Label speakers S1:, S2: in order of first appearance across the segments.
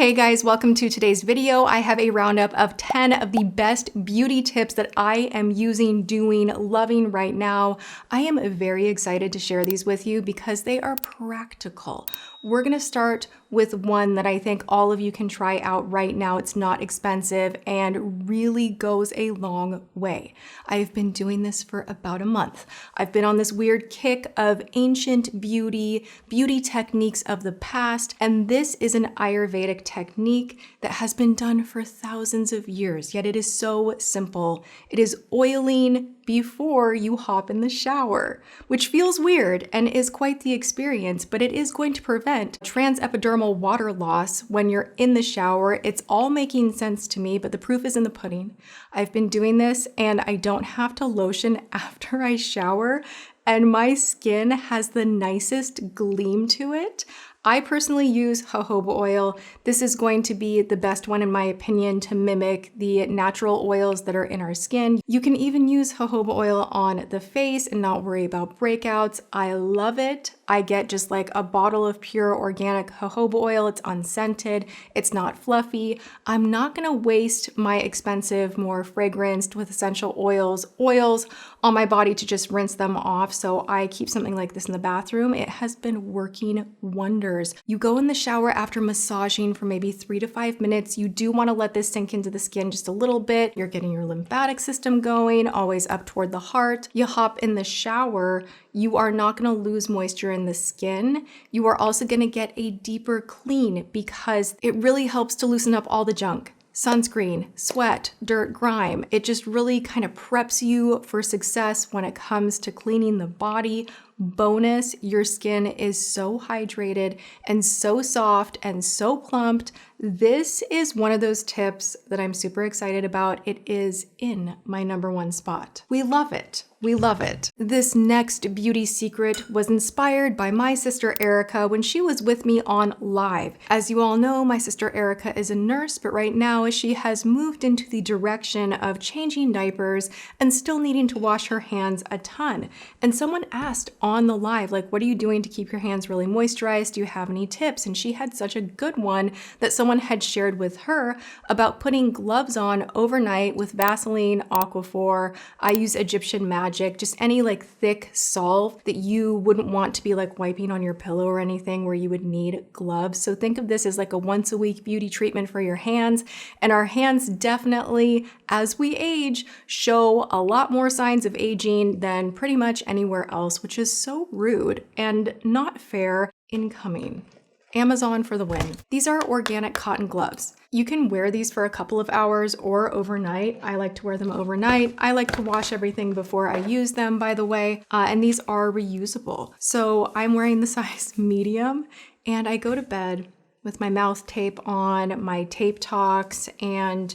S1: Hey guys, welcome to today's video. I have a roundup of 10 of the best beauty tips that I am using, doing, loving right now. I am very excited to share these with you because they are practical. We're gonna start with one that I think all of you can try out right now. It's not expensive and really goes a long way. I've been doing this for about a month. I've been on this weird kick of ancient beauty techniques of the past, and this is an Ayurvedic technique that has been done for thousands of years, yet it is so simple. It is oiling before you hop in the shower, which feels weird and is quite the experience, but it is going to prevent transepidermal water loss when you're in the shower. It's all making sense to me, but the proof is in the pudding. I've been doing this and I don't have to lotion after I shower, and my skin has the nicest gleam to it. I personally use jojoba oil. This is going to be the best one in my opinion to mimic the natural oils that are in our skin. You can even use jojoba oil on the face and not worry about breakouts. I love it. I get just like a bottle of pure organic jojoba oil. It's unscented. It's not fluffy. I'm not gonna waste my expensive, more fragranced with essential oils on my body to just rinse them off. So I keep something like this in the bathroom. It has been working wonders. You go in the shower after massaging for maybe 3 to 5 minutes. You do want to let this sink into the skin just a little bit. You're getting your lymphatic system going, always up toward the heart. You hop in the shower. You are not going to lose moisture in the skin. You are also going to get a deeper clean because it really helps to loosen up all the junk. Sunscreen, sweat, dirt, grime. It just really kind of preps you for success when it comes to cleaning the body. Bonus, your skin is so hydrated and so soft and so plumped. This is one of those tips that I'm super excited about. It is in my #1 spot. We love it. We love it. This next beauty secret was inspired by my sister Erica when she was with me on live. As you all know, my sister Erica is a nurse, but right now she has moved into the direction of changing diapers and still needing to wash her hands a ton. And someone asked on the live, like, what are you doing to keep your hands really moisturized? Do you have any tips? And she had such a good one that someone had shared with her about putting gloves on overnight with Vaseline, Aquaphor. I use Egyptian Magic, just any like thick salve that you wouldn't want to be like wiping on your pillow or anything where you would need gloves. So think of this as like a once a week beauty treatment for your hands. And our hands definitely, as we age, show a lot more signs of aging than pretty much anywhere else, which is so rude and not fair. Incoming. Amazon for the win. These are organic cotton gloves. You can wear these for a couple of hours or overnight. I like to wear them overnight. I like to wash everything before I use them, by the way, and these are reusable. So I'm wearing the size medium and I go to bed with my mouth tape on, my tape tocks, and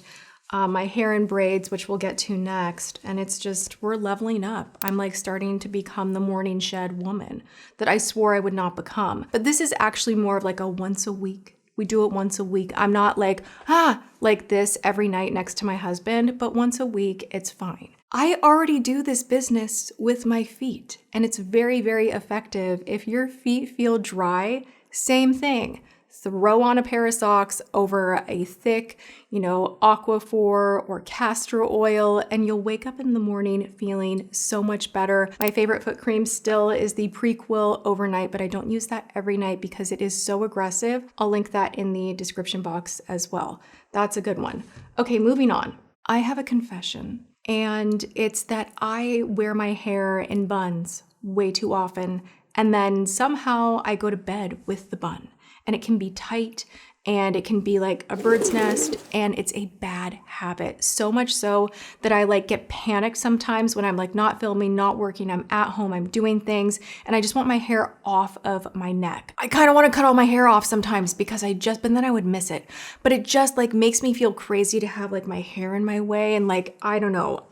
S1: my hair in braids, which we'll get to next. And it's just, we're leveling up. I'm like starting to become the morning shed woman that I swore I would not become. But this is actually more of like a once a week. We do it once a week. I'm not like this every night next to my husband, but once a week, it's fine. I already do this business with my feet, and it's very, very effective. If your feet feel dry, same thing. Throw on a pair of socks over a thick, Aquaphor or castor oil, and you'll wake up in the morning feeling so much better. My favorite foot cream still is the Prequel overnight, but I don't use that every night because it is so aggressive. I'll link that in the description box as well. That's a good one. Okay, moving on. I have a confession, and it's that I wear my hair in buns way too often, and then somehow I go to bed with the bun. And it can be tight and it can be like a bird's nest, and it's a bad habit. So much so that I like get panicked sometimes when I'm like not filming, not working, I'm at home, I'm doing things, and I just want my hair off of my neck. I kind of want to cut all my hair off sometimes because but then I would miss it. But it just like makes me feel crazy to have like my hair in my way. And like, I don't know,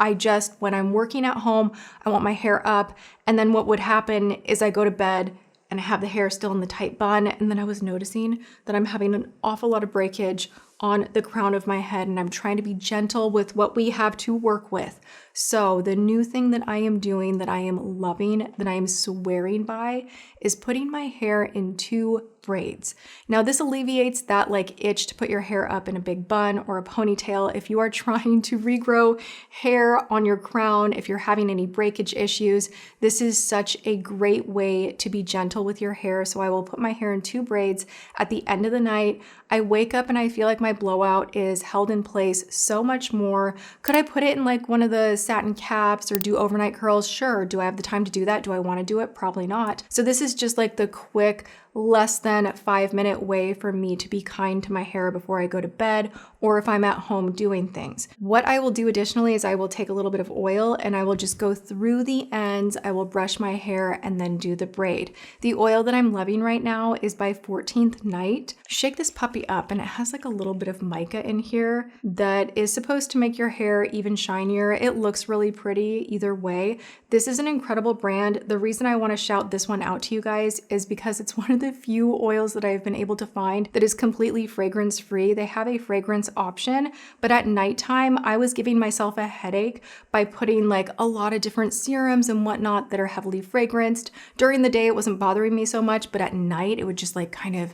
S1: when I'm working at home, I want my hair up. And then what would happen is I go to bed and I have the hair still in the tight bun. And then I was noticing that I'm having an awful lot of breakage on the crown of my head, and I'm trying to be gentle with what we have to work with. So the new thing that I am doing, that I am loving, that I am swearing by, is putting my hair in 2 braids. Now this alleviates that like itch to put your hair up in a big bun or a ponytail if you are trying to regrow hair on your crown, if you're having any breakage issues. This is such a great way to be gentle with your hair. So I will put my hair in 2 braids at the end of the night. I wake up and I feel like my blowout is held in place so much more. Could I put it in like one of the satin caps or do overnight curls? Sure. Do I have the time to do that? Do I want to do it? Probably not. So this is just like the quick, less than 5-minute way for me to be kind to my hair before I go to bed or if I'm at home doing things. What I will do additionally is I will take a little bit of oil and I will just go through the ends. I will brush my hair and then do the braid. The oil that I'm loving right now is by 14th Night. Shake this puppy up and it has like a little bit of mica in here that is supposed to make your hair even shinier. It looks really pretty either way. This is an incredible brand. The reason I want to shout this one out to you guys is because it's one of the few oils that I've been able to find that is completely fragrance free. They have a fragrance option, but at nighttime, I was giving myself a headache by putting like a lot of different serums and whatnot that are heavily fragranced. During the day, it wasn't bothering me so much, but at night, it would just like kind of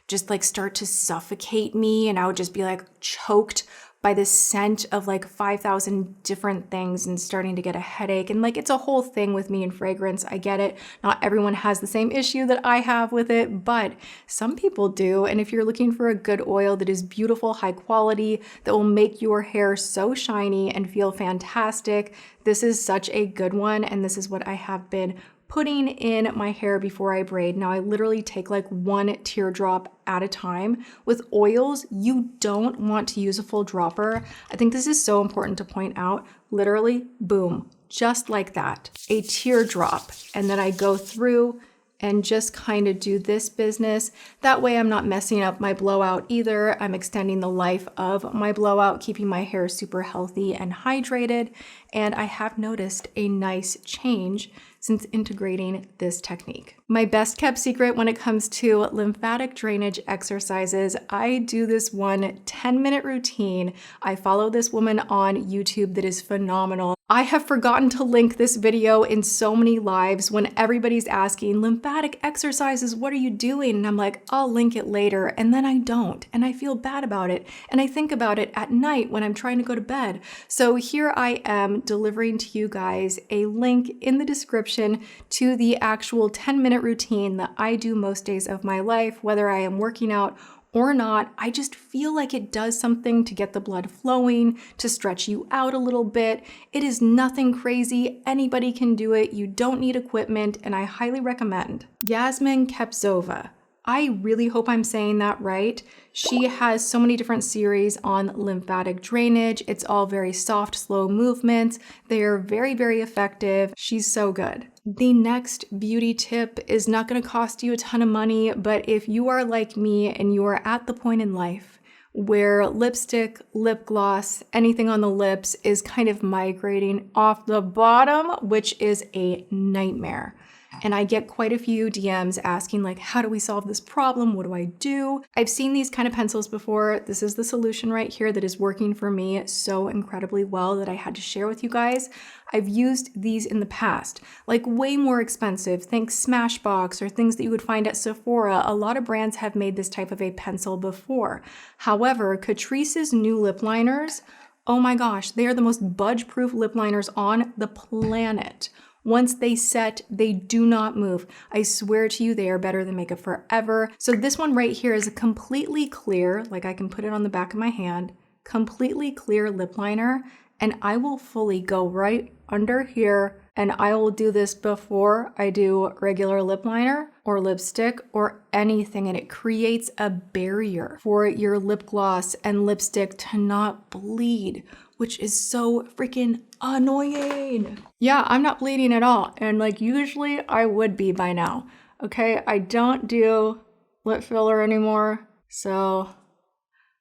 S1: just like start to suffocate me and I would just be like choked by the scent of like 5,000 different things and starting to get a headache. And like, it's a whole thing with me and fragrance. I get it. Not everyone has the same issue that I have with it, but some people do. And if you're looking for a good oil that is beautiful, high quality, that will make your hair so shiny and feel fantastic, this is such a good one. And this is what I have been putting in my hair before I braid. Now I literally take like 1 teardrop at a time. With oils, you don't want to use a full dropper. I think this is so important to point out. Literally, boom, just like that, a teardrop. And then I go through and just kind of do this business. That way I'm not messing up my blowout either. I'm extending the life of my blowout, keeping my hair super healthy and hydrated. And I have noticed a nice change since integrating this technique. My best kept secret when it comes to lymphatic drainage exercises, I do this one 10-minute routine. I follow this woman on YouTube that is phenomenal. I have forgotten to link this video in so many lives when everybody's asking, lymphatic exercises, what are you doing? And I'm like, I'll link it later. And then I don't. And I feel bad about it. And I think about it at night when I'm trying to go to bed. So here I am delivering to you guys a link in the description to the actual 10-minute routine that I do most days of my life, whether I am working out or not. I just feel like it does something to get the blood flowing, to stretch you out a little bit. It is nothing crazy. Anybody can do it. You don't need equipment, and I highly recommend Yasmin Kapezova. I really hope I'm saying that right. She has so many different series on lymphatic drainage. It's all very soft, slow movements. They are very, very effective. She's so good. The next beauty tip is not going to cost you a ton of money, but if you are like me and you are at the point in life where lipstick, lip gloss, anything on the lips is kind of migrating off the bottom, which is a nightmare. And I get quite a few DMs asking like, how do we solve this problem? What do I do? I've seen these kind of pencils before. This is the solution right here that is working for me so incredibly well that I had to share with you guys. I've used these in the past, like way more expensive. Think Smashbox or things that you would find at Sephora. A lot of brands have made this type of a pencil before. However, Catrice's new lip liners, oh my gosh, they are the most budge-proof lip liners on the planet. Once they set, they do not move. I swear to you, they are better than Makeup Forever. So this one right here is a completely clear, like I can put it on the back of my hand, completely clear lip liner. And I will fully go right under here and I will do this before I do regular lip liner or lipstick or anything. And it creates a barrier for your lip gloss and lipstick to not bleed, which is so freaking annoying. Yeah, I'm not bleeding at all. And like usually I would be by now. Okay, I don't do lip filler anymore. So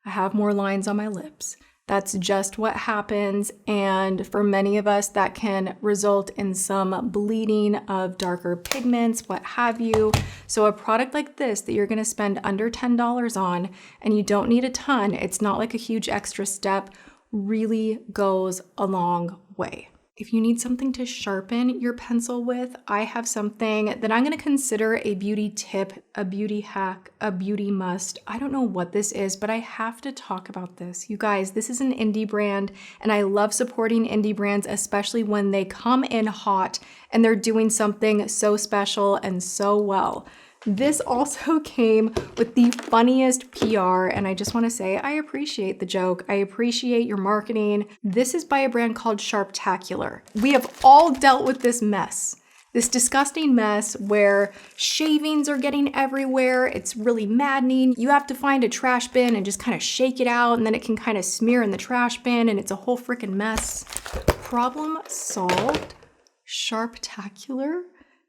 S1: I have more lines on my lips. That's just what happens. And for many of us, that can result in some bleeding of darker pigments, what have you. So a product like this that you're gonna spend under $10 on, and you don't need a ton, it's not like a huge extra step, really goes a long way. If you need something to sharpen your pencil with, I have something that I'm going to consider a beauty tip, a beauty hack, a beauty must. I don't know what this is, but I have to talk about this. You guys, this is an indie brand, and I love supporting indie brands, especially when they come in hot and they're doing something so special and so well. This also came with the funniest PR, and I just want to say I appreciate the joke. I appreciate your marketing. This is by a brand called Sharptacular. We have all dealt with this mess. This disgusting mess where shavings are getting everywhere. It's really maddening. You have to find a trash bin and just kind of shake it out, and then it can kind of smear in the trash bin, and it's a whole freaking mess. Problem solved. Sharptacular.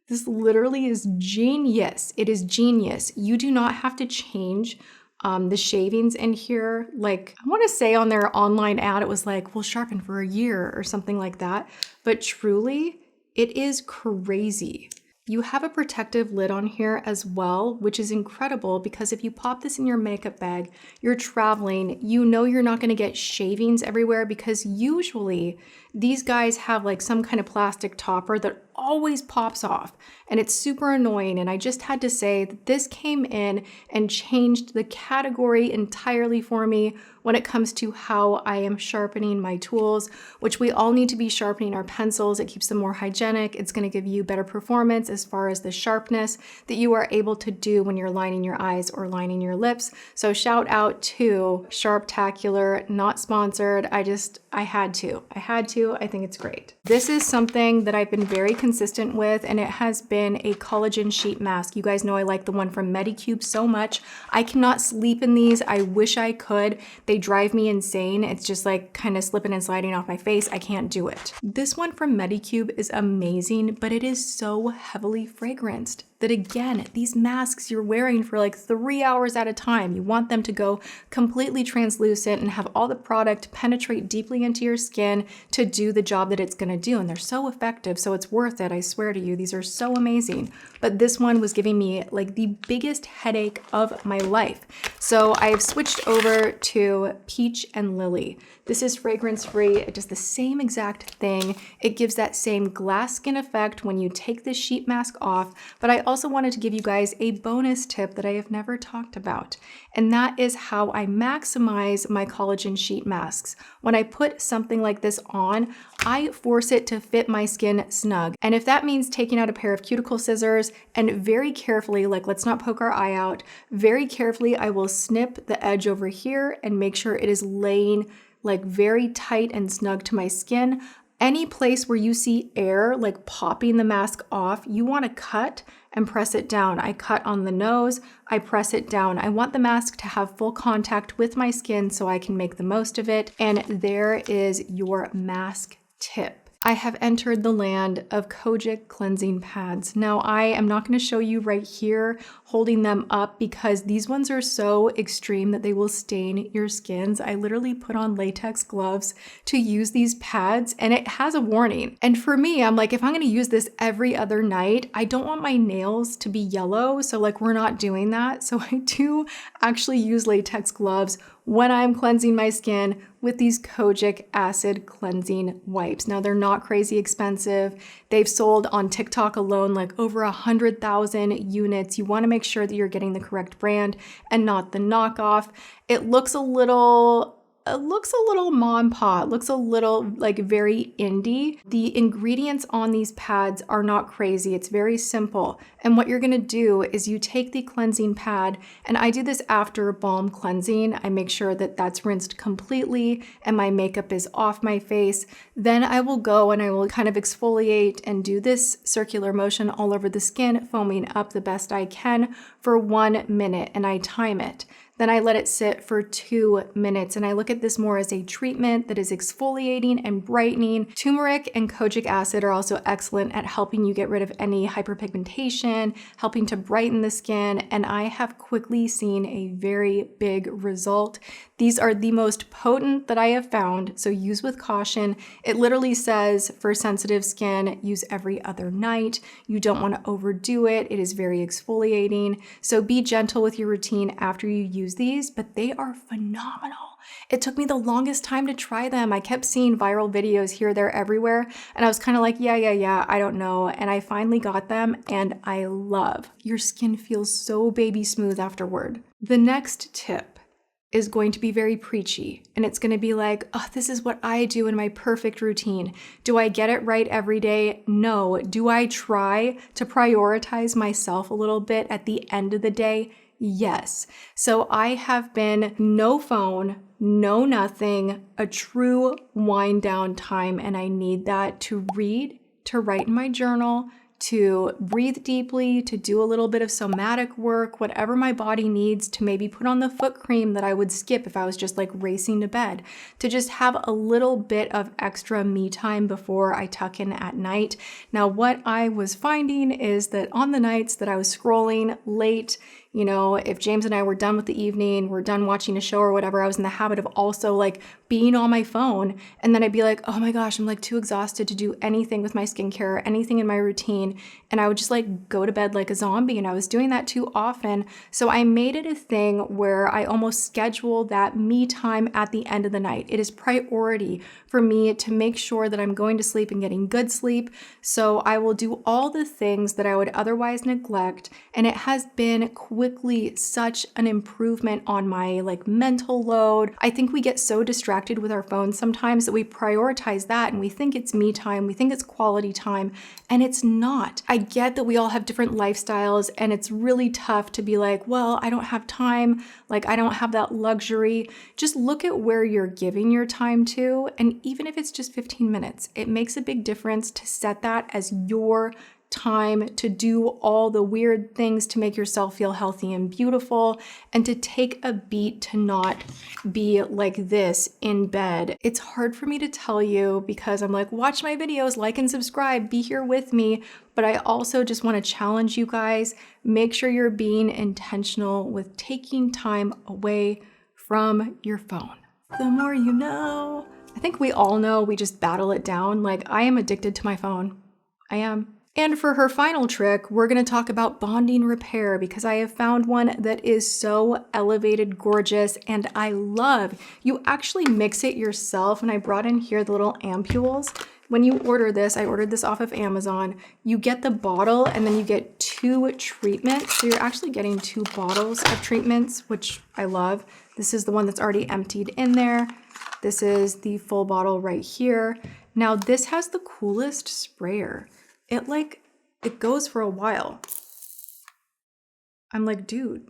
S1: This literally is genius. It is genius. You do not have to change the shavings in here. Like, I want to say on their online ad, it was like, we'll sharpen for a year or something like that. But truly, it is crazy. You have a protective lid on here as well, which is incredible because if you pop this in your makeup bag, you're traveling, you know you're not going to get shavings everywhere because usually these guys have like some kind of plastic topper that always pops off and it's super annoying. And I just had to say that this came in and changed the category entirely for me when it comes to how I am sharpening my tools, which we all need to be sharpening our pencils. It keeps them more hygienic. It's going to give you better performance as far as the sharpness that you are able to do when you're lining your eyes or lining your lips. So shout out to Sharptacular, not sponsored. I had to. I think it's great. This is something that I've been very consistent with, and it has been a collagen sheet mask. You guys know I like the one from Medicube so much. I cannot sleep in these. I wish I could. They drive me insane. It's just like kind of slipping and sliding off my face. I can't do it. This one from Medicube is amazing, but it is so heavily fragranced that again, these masks you're wearing for like 3 hours at a time. You want them to go completely translucent and have all the product penetrate deeply into your skin to do the job that it's gonna do. And they're so effective, so it's worth it. I swear to you, these are so amazing. But this one was giving me like the biggest headache of my life. So I've switched over to Peach and Lily. This is fragrance free. It does the same exact thing. It gives that same glass skin effect when you take this sheet mask off, but I also wanted to give you guys a bonus tip that I have never talked about, and that is how I maximize my collagen sheet masks. When I put something like this on, I force it to fit my skin snug. And if that means taking out a pair of cuticle scissors and very carefully, like let's not poke our eye out, very carefully I will snip the edge over here and make sure it is laying like very tight and snug to my skin. Any place where you see air like popping the mask off, you want to cut and press it down. I cut on the nose, I press it down. I want the mask to have full contact with my skin so I can make the most of it. And there is your mask tip. I have entered the land of Kojic cleansing pads. Now I am not going to show you right here holding them up because these ones are so extreme that they will stain your skins. I literally put on latex gloves to use these pads and it has a warning. And for me, I'm like, if I'm going to use this every other night, I don't want my nails to be yellow. So like we're not doing that. So I do actually use latex gloves when I'm cleansing my skin with these Kojic acid cleansing wipes. Now they're not crazy expensive. They've sold on TikTok alone like over 100,000 units. You want to make sure that you're getting the correct brand and not the knockoff. It looks a little mom pop, looks a little like very indie. The ingredients on these pads are not crazy. It's very simple. And what you're gonna do is you take the cleansing pad, and I do this after balm cleansing. I make sure that that's rinsed completely and my makeup is off my face. Then I will go and I will kind of exfoliate and do this circular motion all over the skin, foaming up the best I can for 1 minute, and I time it. Then I let it sit for 2 minutes, and I look at this more as a treatment that is exfoliating and brightening. Turmeric and kojic acid are also excellent at helping you get rid of any hyperpigmentation, helping to brighten the skin, and I have quickly seen a very big result. These are the most potent that I have found, so use with caution. It literally says for sensitive skin, use every other night. You don't want to overdo it. It is very exfoliating, so be gentle with your routine after you use use these, but they are phenomenal. It took me the longest time to try them. I kept seeing viral videos here, there, everywhere, and I was kind of like, yeah, I don't know. And I finally got them, and I love. Your skin feels so baby smooth afterward. The next tip is going to be very preachy, and it's going to be like, oh, this is what I do in my perfect routine. Do I get it right every day? No. Do I try to prioritize myself a little bit at the end of the day? Yes. So I have been no phone, no nothing, a true wind down time, and I need that to read, to write in my journal, to breathe deeply, to do a little bit of somatic work, whatever my body needs, to maybe put on the foot cream that I would skip if I was just like racing to bed, to just have a little bit of extra me time before I tuck in at night. Now, what I was finding is that on the nights that I was scrolling late, you know, if James and I were done with the evening, we're done watching a show or whatever, I was in the habit of also like being on my phone. And then I'd be like, oh my gosh, I'm like too exhausted to do anything with my skincare, anything in my routine. And I would just like go to bed like a zombie. And I was doing that too often. So I made it a thing where I almost schedule that me time at the end of the night. It is priority for me to make sure that I'm going to sleep and getting good sleep. So I will do all the things that I would otherwise neglect. And it has been quickly such an improvement on my like mental load. I think we get so distracted with our phones sometimes that we prioritize that and we think it's me time, we think it's quality time, and it's not. I get that we all have different lifestyles and it's really tough to be like, well, I don't have time, like I don't have that luxury. Just look at where you're giving your time to, and even if it's just 15 minutes, it makes a big difference to set that as your time to do all the weird things to make yourself feel healthy and beautiful, and to take a beat to not be like this in bed. It's hard for me to tell you because I'm like, watch my videos, like and subscribe, be here with me. But I also just want to challenge you guys, make sure you're being intentional with taking time away from your phone. The more you know. I think we all know we just battle it down. Like, I am addicted to my phone. I am. And for her final trick, we're going to talk about bonding repair because I have found one that is so elevated, gorgeous, and I love. You actually mix it yourself, and I brought in here the little ampules. When you order this, I ordered this off of Amazon, you get the bottle and then you get 2 treatments. So you're actually getting 2 bottles of treatments, which I love. This is the one that's already emptied in there. This is the full bottle right here. Now this has the coolest sprayer. It goes for a while. I'm like, dude,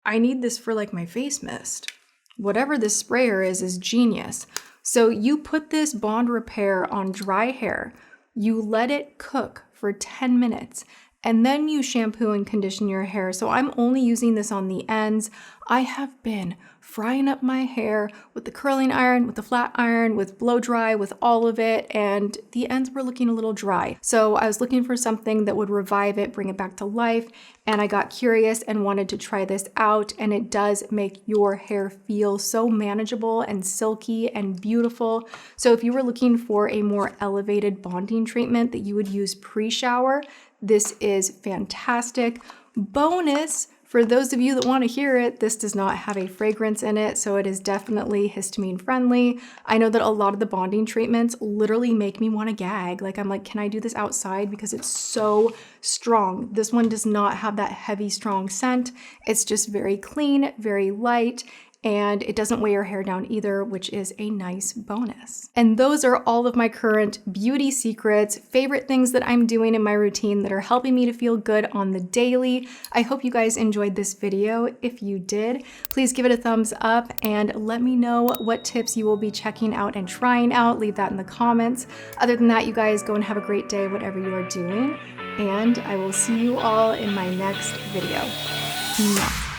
S1: I need this for like my face mist. Whatever this sprayer is genius. So you put this bond repair on dry hair, you let it cook for 10 minutes, and then you shampoo and condition your hair. So I'm only using this on the ends. I have been frying up my hair with the curling iron, with the flat iron, with blow dry, with all of it, and the ends were looking a little dry. So I was looking for something that would revive it, bring it back to life, and I got curious and wanted to try this out, and it does make your hair feel so manageable and silky and beautiful. So if you were looking for a more elevated bonding treatment that you would use pre-shower, this is fantastic. Bonus, for those of you that want to hear it, this does not have a fragrance in it, so it is definitely histamine friendly. I know that a lot of the bonding treatments literally make me want to gag. Like, I'm like, can I do this outside? Because it's so strong. This one does not have that heavy, strong scent. It's just very clean, very light, and it doesn't weigh your hair down either, which is a nice bonus. And those are all of my current beauty secrets, favorite things that I'm doing in my routine that are helping me to feel good on the daily. I hope you guys enjoyed this video. If you did, please give it a thumbs up and let me know what tips you will be checking out and trying out. Leave that in the comments. Other than that, you guys go and have a great day, whatever you are doing. And I will see you all in my next video. Mwah.